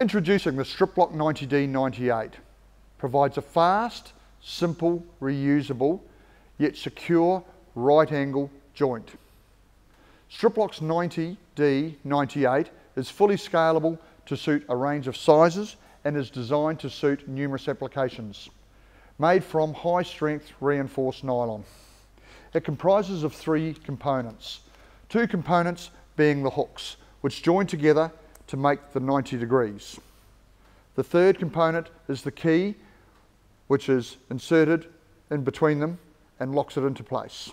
Introducing the Striplox 90D 98. Provides a fast, simple, reusable, yet secure right angle joint. Striplox 90D 98 is fully scalable to suit a range of sizes and is designed to suit numerous applications. Made from high strength reinforced nylon. It comprises of 3 components. 2 components being the hooks, which join together to make the 90 degrees. The third component is the key, which is inserted in between them and locks it into place.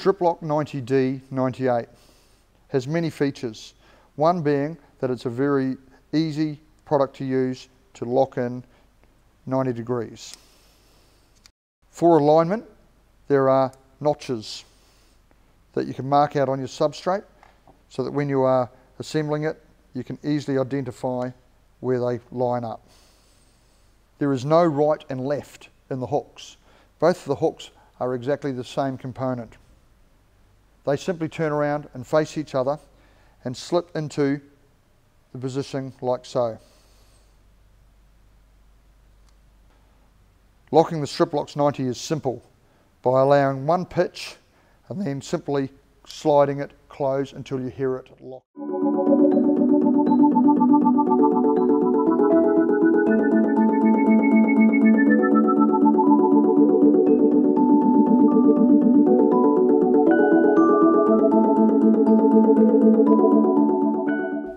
Striplox 90D 98 has many features, one being that it's a very easy product to use to lock in 90 degrees. For alignment, there are notches that you can mark out on your substrate so that when you are assembling it, you can easily identify where they line up. There is no right and left in the hooks. Both of the hooks are exactly the same component. They simply turn around and face each other and slip into the position like so. Locking the Striplox 90 is simple by allowing one pitch and then simply sliding it close until you hear it lock.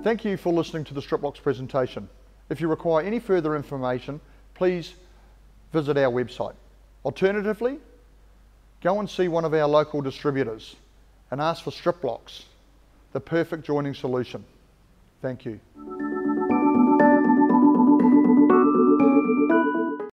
Thank you for listening to the Striplox presentation. If you require any further information, please visit our website. Alternatively, go and see one of our local distributors and ask for Striplox, the perfect joining solution. Thank you.